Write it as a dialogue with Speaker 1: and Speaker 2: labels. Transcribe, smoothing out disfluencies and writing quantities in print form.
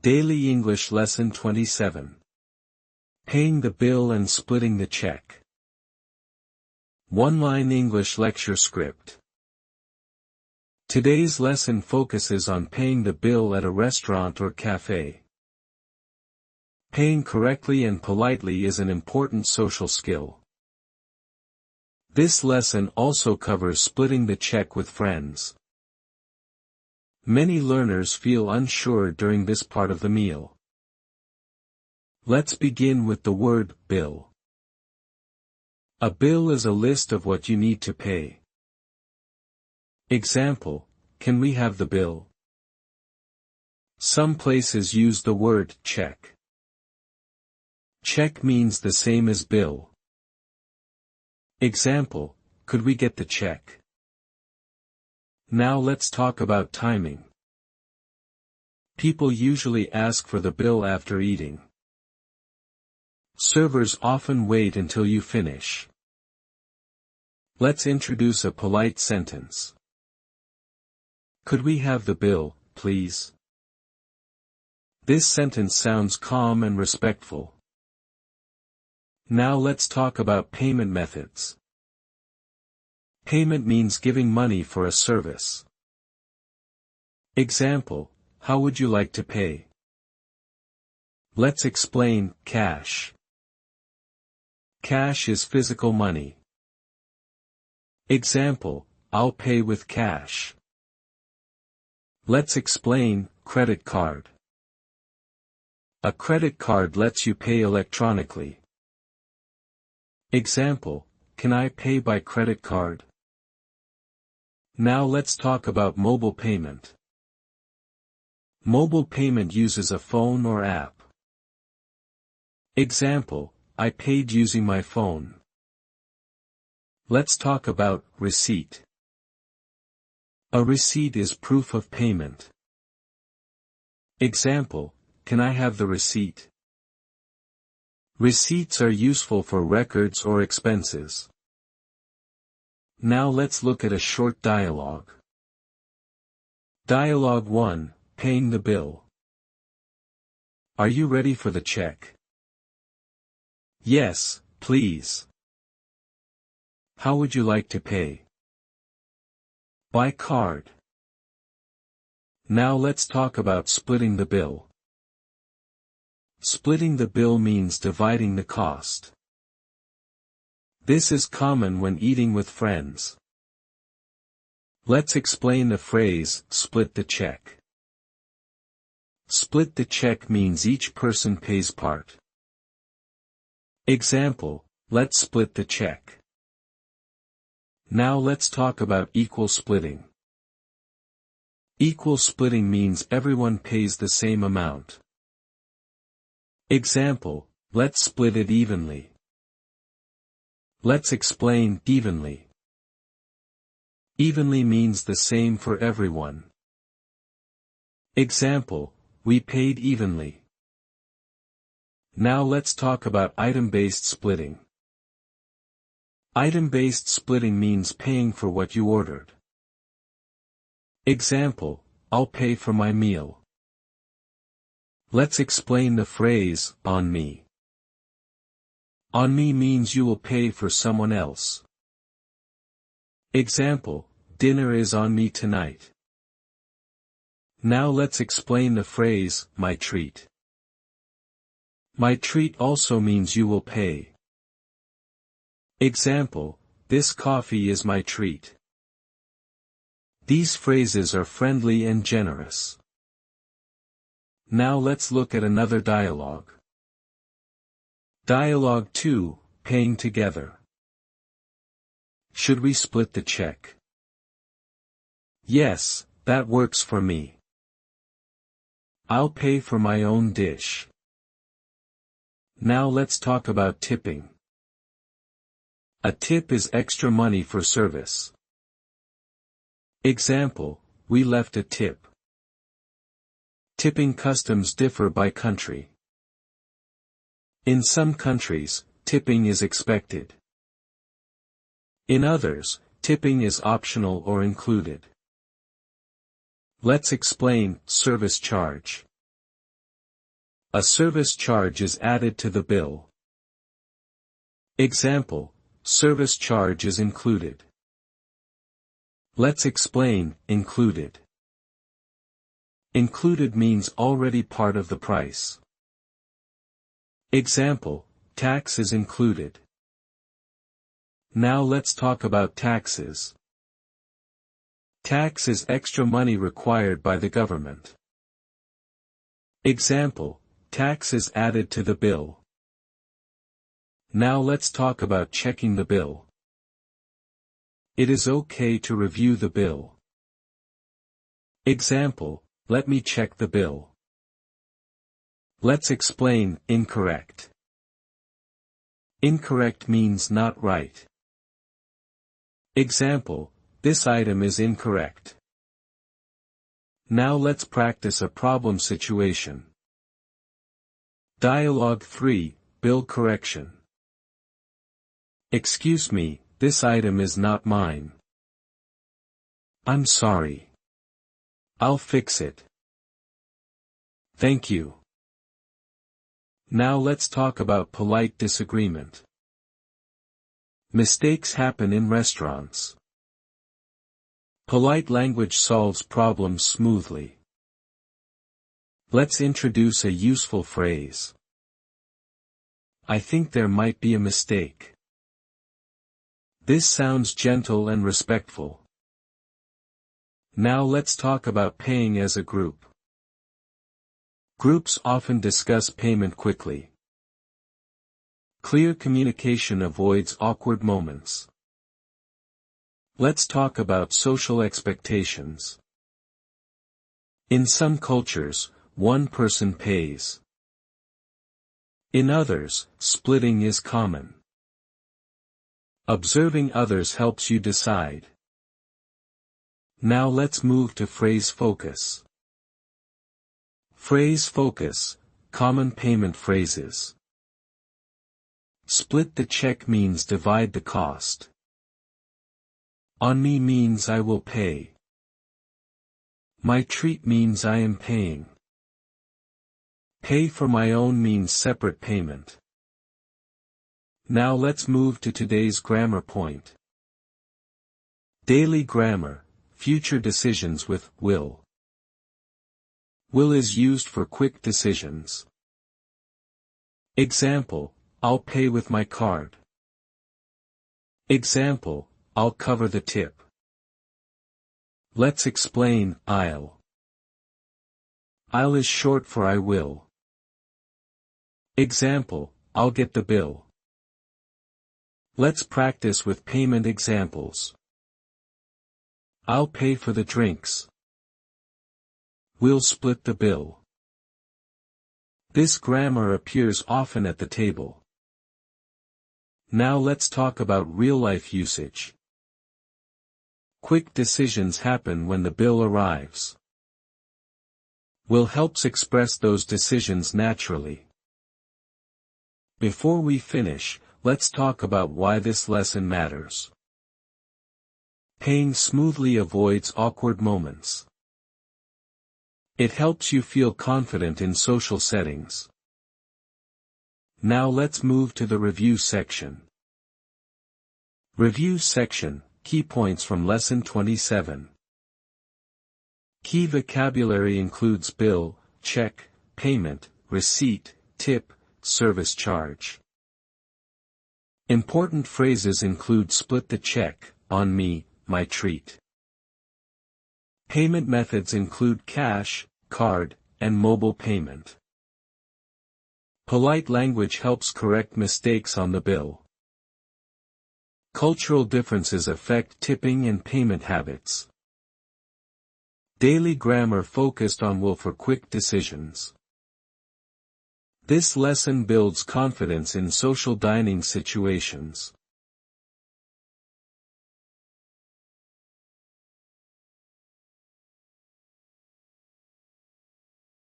Speaker 1: Daily English Lesson 27. Paying the bill and splitting the check. One-line English lecture script. Today's lesson focuses on paying the bill at a restaurant or cafe. Paying correctly and politely is an important social skill. This lesson also covers splitting the check with friends. Many learners feel unsure during this part of the meal. Let's begin with the word bill. A bill is a list of what you need to pay. Example, can we have the bill? Some places use the word check. Check means the same as bill. Example, could we get the check? Now let's talk about timing. People usually ask for the bill after eating. Servers often wait until you finish. Let's introduce a polite sentence. Could we have the bill, please? This sentence sounds calm and respectful. Now let's talk about payment methods. Payment means giving money for a service. Example, how would you like to pay? Let's explain, cash. Cash is physical money. Example, I'll pay with cash. Let's explain, credit card. A credit card lets you pay electronically. Example, can I pay by credit card? Now let's talk about mobile payment. Mobile payment uses a phone or app. Example, I paid using my phone. Let's talk about receipt. A receipt is proof of payment. Example, can I have the receipt? Receipts are useful for records or expenses. Now let's look at a short dialogue. Dialogue 1, paying the bill. Are you ready for the check? Yes, please. How would you like to pay? By card. Now let's talk about splitting the bill. Splitting the bill means dividing the cost. This is common when eating with friends. Let's explain the phrase, split the check. Split the check means each person pays part. Example, let's split the check. Now let's talk about equal splitting. Equal splitting means everyone pays the same amount. Example, let's split it evenly. Let's explain, evenly. Evenly means the same for everyone. Example, we paid evenly. Now let's talk about item-based splitting. Item-based splitting means paying for what you ordered. Example, I'll pay for my meal. Let's explain the phrase, on me. On me means you will pay for someone else. Example, dinner is on me tonight. Now let's explain the phrase, my treat. My treat also means you will pay. Example, this coffee is my treat. These phrases are friendly and generous. Now let's look at another dialogue. Dialogue 2, paying together. Should we split the check? Yes, that works for me. I'll pay for my own dish. Now let's talk about tipping. A tip is extra money for service. Example, we left a tip. Tipping customs differ by country. In some countries, tipping is expected. In others, tipping is optional or included. Let's explain, service charge. A service charge is added to the bill. Example, service charge is included. Let's explain, included. Included means already part of the price. Example, tax is included. Now let's talk about taxes. Tax is extra money required by the government. Example, tax is added to the bill. Now let's talk about checking the bill. It is okay to review the bill. Example, let me check the bill. Let's explain, incorrect. Incorrect means not right. Example, this item is incorrect. Now let's practice a problem situation. Dialogue 3, Bill correction. Excuse me, this item is not mine. I'm sorry. I'll fix it. Thank you. Now let's talk about polite disagreement. Mistakes happen in restaurants. Polite language solves problems smoothly. Let's introduce a useful phrase. I think there might be a mistake. This sounds gentle and respectful. Now let's talk about paying as a group. Groups often discuss payment quickly. Clear communication avoids awkward moments. Let's talk about social expectations. In some cultures, one person pays. In others, splitting is common. Observing others helps you decide. Now let's move to phrase focus. Phrase focus, common payment phrases. Split the check means divide the cost. On me means I will pay. My treat means I am paying. Pay for my own means separate payment. Now let's move to today's grammar point. Daily grammar, future decisions with will. Will is used for quick decisions. Example, I'll pay with my card. Example, I'll cover the tip. Let's explain, I'll. I'll is short for I will. Example, I'll get the bill. Let's practice with payment examples. I'll pay for the drinks. We'll split the bill. This grammar appears often at the table. Now let's talk about real-life usage. Quick decisions happen when the bill arrives. Will helps express those decisions naturally. Before we finish, let's talk about why this lesson matters. Paying smoothly avoids awkward moments. It helps you feel confident in social settings. Now let's move to the review section. Review section, key points from Lesson 27. Key vocabulary includes bill, check, payment, receipt, tip, service charge. Important phrases include split the check, on me, my treat. Payment methods include cash, card, and mobile payment. Polite language helps correct mistakes on the bill. Cultural differences affect tipping and payment habits. Daily grammar focused on will for quick decisions. This lesson builds confidence in social dining situations.